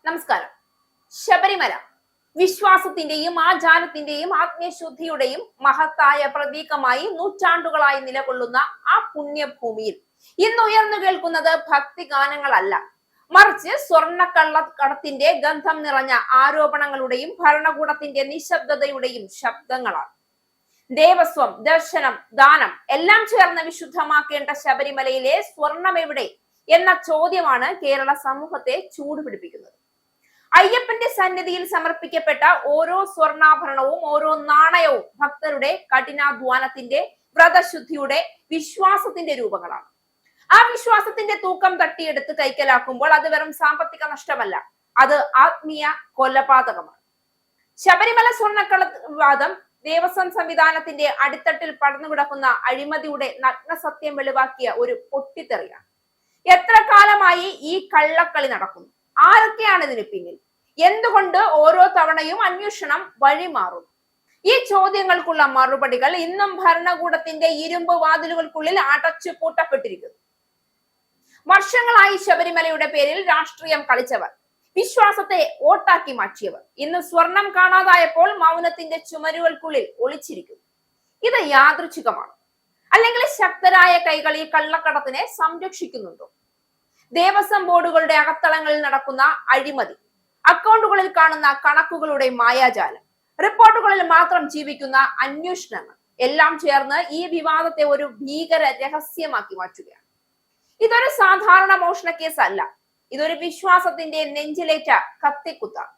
നമസ്കാരം. ശബരിമല വിശ്വാസത്തിന്റെയും ആചാരത്തിന്റെയും ആത്മീയശുദ്ധിയുടെയും മഹത്തായ പ്രതീകമായി നൂറ്റാണ്ടുകളായി നിലകൊള്ളുന്ന ആ പുണ്യഭൂമിയിൽ ഇന്ന് ഉയർന്നു കേൾക്കുന്നത് ഭക്തിഗാനങ്ങളല്ല, മറിച്ച് സ്വർണ്ണക്കള്ളക്കടത്തിന്റെ ഗന്ധം നിറഞ്ഞ ആരോപണങ്ങളുടെയും ഭരണകൂടത്തിന്റെ നിശബ്ദതയുടെയും ശബ്ദങ്ങളാണ്. ദേവസ്വം, ദർശനം, ദാനം എല്ലാം ചേർന്ന് വിശുദ്ധമാക്കേണ്ട ശബരിമലയിലെ സ്വർണം എവിടെ എന്ന ചോദ്യമാണ് കേരള സമൂഹത്തെ ചൂടുപിടിപ്പിക്കുന്നത്. അയ്യപ്പന്റെ സന്നിധിയിൽ സമർപ്പിക്കപ്പെട്ട ഓരോ സ്വർണ്ണാഭരണവും ഓരോ നാണയവും ഭക്തരുടെ കഠിനാധ്വാനത്തിന്റെ, വ്രതശുദ്ധിയുടെ, വിശ്വാസത്തിന്റെ രൂപങ്ങളാണ്. ആ വിശ്വാസത്തിന്റെ തൂക്കം തട്ടിയെടുത്ത് കൈക്കലാക്കുമ്പോൾ അത് വെറും സാമ്പത്തിക നഷ്ടമല്ല, അത് ആത്മീയ കൊലപാതകമാണ്. ശബരിമല സ്വർണ്ണക്കള്ള വിവാദം ദേവസ്വം സംവിധാനത്തിന്റെ അടിത്തട്ടിൽ പടർന്നു കിടക്കുന്ന അഴിമതിയുടെ നഗ്നസത്യം വെളിവാക്കിയ ഒരു പൊട്ടിത്തെറിയാണ്. എത്ര കാലമായി ഈ കള്ളക്കളി നടക്കുന്നു? ആരൊക്കെയാണ് ഇതിന് പിന്നിൽ? എന്തുകൊണ്ട് ഓരോ തവണയും അന്വേഷണം വഴിമാറും? ഈ ചോദ്യങ്ങൾക്കുള്ള മറുപടികൾ ഇന്നും ഭരണകൂടത്തിന്റെ ഇരുമ്പ് വാതിലുകൾക്കുള്ളിൽ അടച്ചു പൂട്ടപ്പെട്ടിരിക്കുന്നു. വർഷങ്ങളായി ശബരിമലയുടെ പേരിൽ രാഷ്ട്രീയം കളിച്ചവർ, വിശ്വാസത്തെ വോട്ടാക്കി മാറ്റിയവർ ഇന്ന് സ്വർണം കാണാതായപ്പോൾ മൗനത്തിന്റെ ചുമരുകൾക്കുള്ളിൽ ഒളിച്ചിരിക്കുന്നു. ഇത് യാദൃച്ഛികമാണ്, അല്ലെങ്കിൽ ശക്തരായ കൈകൾ ഈ കള്ളക്കടത്തിനെ സംരക്ഷിക്കുന്നുണ്ടോ? ദേവസ്വം ബോർഡുകളുടെ അകത്തളങ്ങളിൽ നടക്കുന്ന അഴിമതി, അക്കൗണ്ടുകളിൽ കാണുന്ന കണക്കുകളുടെ മായാജാലം, റിപ്പോർട്ടുകളിൽ മാത്രം ജീവിക്കുന്ന അന്വേഷണങ്ങൾ എല്ലാം ചേർന്ന് ഈ വിവാദത്തെ ഒരു ഭീകര രഹസ്യമാക്കി മാറ്റുകയാണ്. ഇതൊരു സാധാരണ മോഷണ കേസല്ല, ഇതൊരു വിശ്വാസത്തിന്റെ നെഞ്ചിലേറ്റ കത്തിക്കുത്താണ്.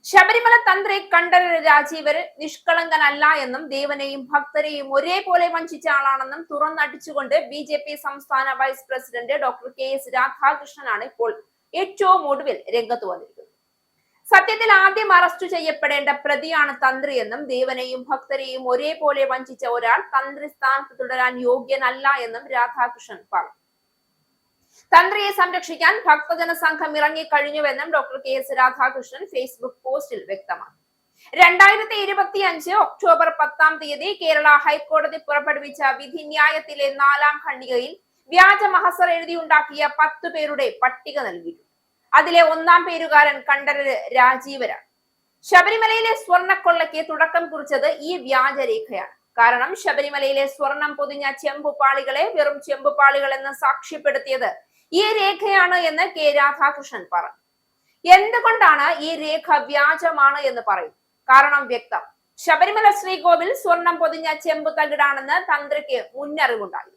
ശബരിമല തന്ത്രി കണ്ഠരര് രാജീവര് നിഷ്കളങ്കനല്ല എന്നും ദേവനെയും ഭക്തരെയും ഒരേപോലെ വഞ്ചിച്ച ആളാണെന്നും തുറന്നടിച്ചുകൊണ്ട് BJP സംസ്ഥാന വൈസ് പ്രസിഡന്റ് ഡോക്ടർ KS രാധാകൃഷ്ണനാണ് ഇപ്പോൾ ഏറ്റവും ഒടുവിൽ രംഗത്ത് വന്നിരിക്കുന്നത്. സത്യത്തിൽ ആദ്യം അറസ്റ്റ് ചെയ്യപ്പെടേണ്ട പ്രതിയാണ് തന്ത്രി എന്നും ദേവനെയും ഭക്തരെയും ഒരേപോലെ വഞ്ചിച്ച ഒരാൾ തന്ത്രി സ്ഥാനത്ത് തുടരാൻ യോഗ്യനല്ല എന്നും രാധാകൃഷ്ണൻ പറഞ്ഞു. തന്ത്രിയെ സംരക്ഷിക്കാൻ ഭക്തജന സംഘം ഇറങ്ങിക്കഴിഞ്ഞുവെന്നും ഡോക്ടർ KS രാധാകൃഷ്ണൻ ഫേസ്ബുക്ക് പോസ്റ്റിൽ വ്യക്തമാക്കി. 2025 ഒക്ടോബർ 10 കേരള ഹൈക്കോടതി പുറപ്പെടുവിച്ച വിധിന്യായത്തിലെ 4ാം ഖണ്ഡികയിൽ വ്യാജ മഹസർ എഴുതിയുണ്ടാക്കിയ 10 പേരുടെ പട്ടിക നൽകിയിട്ടുണ്ട്. അതിലെ 1ാം പേരുകാരൻ കണ്ഠരര് രാജീവരാണ്. ശബരിമലയിലെ സ്വർണ്ണക്കൊള്ളയ്ക്ക് തുടക്കം കുറിച്ചത് ഈ വ്യാജരേഖയാണ്. കാരണം ശബരിമലയിലെ സ്വർണം പൊതിഞ്ഞ ചെമ്പുപാളികളെ വെറും ചെമ്പുപാളികൾ എന്ന് സാക്ഷ്യപ്പെടുത്തിയത് ഈ രേഖയാണ് എന്ന് K രാധാകൃഷ്ണൻ പറഞ്ഞു. എന്തുകൊണ്ടാണ് ഈ രേഖ വ്യാജമാണ് എന്ന് പറയും? കാരണം വ്യക്തം. ശബരിമല ശ്രീകോവിൽ സ്വർണം പൊതിഞ്ഞ ചെമ്പു തകിടാണെന്ന് തന്ത്രിക്ക് മുന്നറിവുണ്ടായി.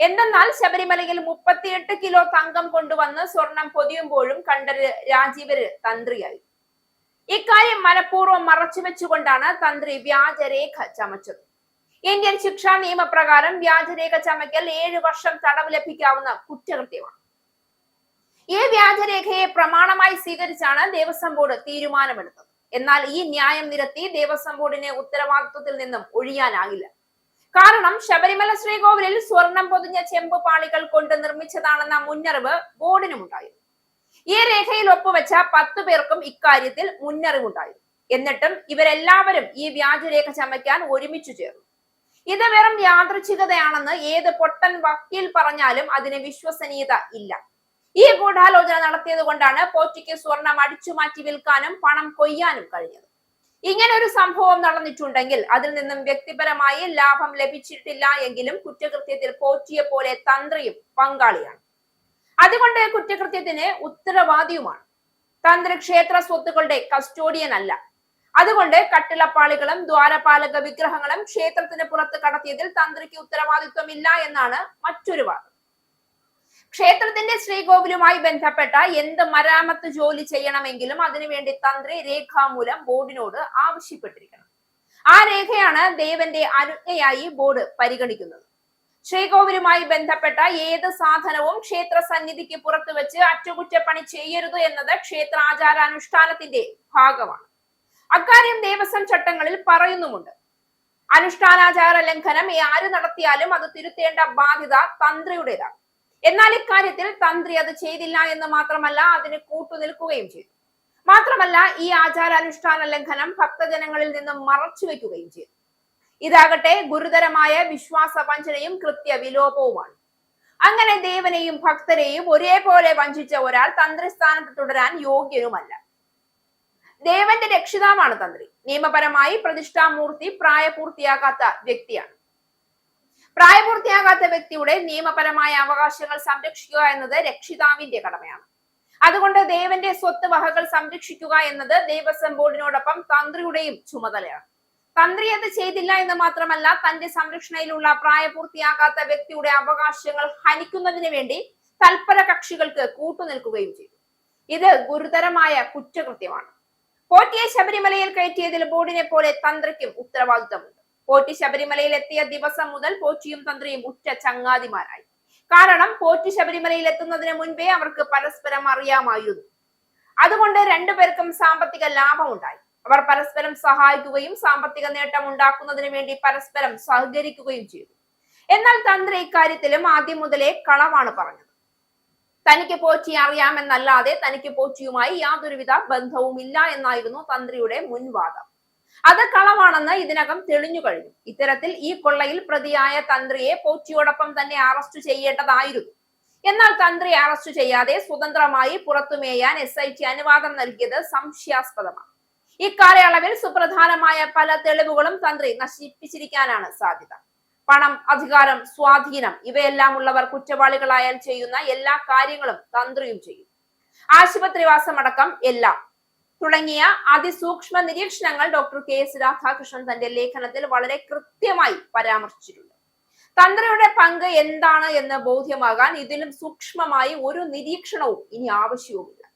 എന്തെന്നാൽ ശബരിമലയിൽ 38 കിലോ തങ്കം കൊണ്ടുവന്ന് സ്വർണം പൊതിയുമ്പോഴും കണ്ഠരര് രാജീവര് തന്ത്രിയായി. ഇക്കാര്യം മനഃപൂർവ്വം മറച്ചുവെച്ചുകൊണ്ടാണ് തന്ത്രി വ്യാജരേഖ ചമച്ചത്. ഇന്ത്യൻ ശിക്ഷാ നിയമപ്രകാരം വ്യാജരേഖ ചമയ്ക്കൽ 7 വർഷം തടവ് ലഭിക്കാവുന്ന കുറ്റകൃത്യമാണ്. ഈ വ്യാജരേഖയെ പ്രമാണമായി സ്വീകരിച്ചാണ് ദേവസ്വം ബോർഡ് തീരുമാനമെടുത്തത്. എന്നാൽ ഈ ന്യായം നിരത്തി ദേവസ്വം ബോർഡിനെ ഉത്തരവാദിത്വത്തിൽ നിന്നും ഒഴിയാനാകില്ല. കാരണം ശബരിമല ശ്രീകോവിലിൽ സ്വർണം പൊതിഞ്ഞ ചെമ്പ് പാളികൾ കൊണ്ട് നിർമ്മിച്ചതാണെന്ന മുന്നറിവ് ബോർഡിനുമുണ്ടായിരുന്നു. ഈ രേഖയിൽ ഒപ്പുവെച്ച 10 പേർക്കും ഇക്കാര്യത്തിൽ മുന്നറിവുണ്ടായിരുന്നു. എന്നിട്ടും ഇവരെല്ലാവരും ഈ വ്യാജരേഖ ചമയ്ക്കാൻ ഒരുമിച്ചു ചേർന്നു. ഇത് വെറും യാദൃച്ഛികതയാണെന്ന് ഏത് പൊട്ടൻ വക്കീൽ പറഞ്ഞാലും അതിന് വിശ്വസനീയത ഇല്ല. ഈ ഗൂഢാലോചന നടത്തിയത് കൊണ്ടാണ് പോറ്റിക്ക് സ്വർണം അടിച്ചുമാറ്റി വിൽക്കാനും പണം കൊയ്യാനും കഴിഞ്ഞത്. ഇങ്ങനെ ഒരു സംഭവം നടന്നിട്ടുണ്ടെങ്കിൽ അതിൽ നിന്നും വ്യക്തിപരമായി ലാഭം ലഭിച്ചിട്ടില്ല എങ്കിലും കുറ്റകൃത്യത്തിൽ പോറ്റിയെ പോലെ തന്ത്രിയും പങ്കാളിയാണ്. അതുകൊണ്ട് കുറ്റകൃത്യത്തിന് ഉത്തരവാദിയുമാണ്. തന്ത്രി ക്ഷേത്ര സ്വത്തുക്കളുടെ കസ്റ്റോഡിയൻ അല്ല. അതുകൊണ്ട് കട്ടിളപ്പാളികളും ദ്വാരപാലക വിഗ്രഹങ്ങളും ക്ഷേത്രത്തിന് പുറത്ത് കടത്തിയതിൽ തന്ത്രിക്ക് ഉത്തരവാദിത്വമില്ല എന്നാണ് മറ്റൊരു വാദം. ക്ഷേത്രത്തിന്റെ ശ്രീകോവിലുമായി ബന്ധപ്പെട്ട എന്ത് മരാമത്ത് ജോലി ചെയ്യണമെങ്കിലും അതിനുവേണ്ടി തന്ത്രി രേഖാമൂലം ബോർഡിനോട് ആവശ്യപ്പെട്ടിരിക്കണം. ആ രേഖയാണ് ദേവന്റെ അനുജ്ഞയായി ബോർഡ് പരിഗണിക്കുന്നത്. ശ്രീകോവിലുമായി ബന്ധപ്പെട്ട ഏത് സാധനവും ക്ഷേത്ര സന്നിധിക്ക് പുറത്തു വെച്ച് അറ്റകുറ്റപ്പണി ചെയ്യരുത് എന്നത് ക്ഷേത്രാചാരാനുഷ്ഠാനത്തിന്റെ ഭാഗമാണ്. അക്കാര്യം ദേവസ്വം ചട്ടങ്ങളിൽ പറയുന്നുമുണ്ട്. അനുഷ്ഠാനാചാര ലംഘനം ആര് നടത്തിയാലും അത് തിരുത്തേണ്ട ബാധ്യത തന്ത്രിയുടേതാണ്. എന്നാൽ ഇക്കാര്യത്തിൽ തന്ത്രി അത് ചെയ്തില്ല എന്ന് മാത്രമല്ല, അതിന് കൂട്ടുനിൽക്കുകയും ചെയ്തു. മാത്രമല്ല ഈ ആചാരാനുഷ്ഠാന ലംഘനം ഭക്തജനങ്ങളിൽ നിന്നും മറച്ചുവെക്കുകയും ചെയ്തു. ഇതാകട്ടെ ഗുരുതരമായ വിശ്വാസ വഞ്ചനയും കൃത്യവിലോപവുമാണ്. അങ്ങനെ ദേവനെയും ഭക്തരെയും ഒരേപോലെ വഞ്ചിച്ച ഒരാൾ തന്ത്രിസ്ഥാനത്ത് തുടരാൻ യോഗ്യനുമല്ല. ദേവന്റെ രക്ഷിതാവാണ് തന്ത്രി. നിയമപരമായി പ്രതിഷ്ഠാമൂർത്തി പ്രായപൂർത്തിയാകാത്ത വ്യക്തിയാണ്. പ്രായപൂർത്തിയാകാത്ത വ്യക്തിയുടെ നിയമപരമായ അവകാശങ്ങൾ സംരക്ഷിക്കുക എന്നത് രക്ഷിതാവിന്റെ കടമയാണ്. അതുകൊണ്ട് ദേവന്റെ സ്വത്ത് വകകൾ സംരക്ഷിക്കുക എന്നത് ദേവസ്വം ബോർഡിനോടൊപ്പം തന്ത്രിയുടെയും ചുമതലയാണ്. തന്ത്രി അത് ചെയ്തില്ല എന്ന് മാത്രമല്ല, തന്റെ സംരക്ഷണയിലുള്ള പ്രായപൂർത്തിയാകാത്ത വ്യക്തിയുടെ അവകാശങ്ങൾ ഹനിക്കുന്നതിന് വേണ്ടി തൽപര കക്ഷികൾക്ക് കൂട്ടുനിൽക്കുകയും ചെയ്തു. ഇത് ഗുരുതരമായ കുറ്റകൃത്യമാണ്. പോറ്റിയെ ശബരിമലയിൽ കയറ്റിയതിൽ ബോർഡിനെ പോലെ തന്ത്രിക്കും ഉത്തരവാദിത്തമുണ്ട്. പോറ്റി ശബരിമലയിൽ എത്തിയ ദിവസം മുതൽ പോറ്റിയും തന്ത്രിയും ഉറ്റ ചങ്ങാതിമാരായി. കാരണം പോറ്റി ശബരിമലയിൽ എത്തുന്നതിന് മുൻപേ അവർക്ക് പരസ്പരം അറിയാമായിരുന്നു. അതുകൊണ്ട് രണ്ടുപേർക്കും സാമ്പത്തിക ലാഭമുണ്ടായി. അവർ പരസ്പരം സഹായിക്കുകയും സാമ്പത്തിക നേട്ടം ഉണ്ടാക്കുന്നതിന് വേണ്ടി പരസ്പരം സഹകരിക്കുകയും ചെയ്തു. എന്നാൽ തന്ത്രി ഇക്കാര്യത്തിലും ആദ്യം മുതലേ കളവാണ് പറഞ്ഞത്. തനിക്ക് പോറ്റി അറിയാമെന്നല്ലാതെ തനിക്ക് പോറ്റിയുമായി യാതൊരുവിധ ബന്ധവുമില്ല എന്നായിരുന്നു തന്ത്രിയുടെ മുൻവാദം. അത് കളവാണെന്ന് ഇതിനകം തെളിഞ്ഞു കഴിഞ്ഞു. ഇത്തരത്തിൽ ഈ കൊള്ളയിൽ പ്രതിയായ തന്ത്രിയെ പോറ്റിയോടൊപ്പം തന്നെ അറസ്റ്റ് ചെയ്യേണ്ടതായിരുന്നു. എന്നാൽ തന്ത്രി അറസ്റ്റ് ചെയ്യാതെ സ്വതന്ത്രമായി പുറത്തുമേയാൻ SIT അനുവാദം നൽകിയത് സംശയാസ്പദമാണ്. ഇക്കാലയളവിൽ സുപ്രധാനമായ പല തെളിവുകളും തന്ത്രി നശിപ്പിച്ചിരിക്കാനാണ് സാധ്യത. പണം, അധികാരം, സ്വാധീനം ഇവയെല്ലാം ഉള്ളവർ കുറ്റവാളികളായാൽ ചെയ്യുന്ന എല്ലാ കാര്യങ്ങളും തന്ത്രിയും ചെയ്യും. ആശുപത്രിവാസമടക്കം എല്ലാം തുടങ്ങിയ അതിസൂക്ഷ്മ നിരീക്ഷണങ്ങൾ ഡോക്ടർ KS രാധാകൃഷ്ണൻ തന്റെ ലേഖനത്തിൽ വളരെ കൃത്യമായി പരാമർശിച്ചിട്ടുണ്ട്. തന്ത്രിയുടെ പങ്ക് എന്താണ് എന്ന് ബോധ്യമാകാൻ ഇതിലും സൂക്ഷ്മമായി ഒരു നിരീക്ഷണവും ഇനി ആവശ്യവുമില്ല.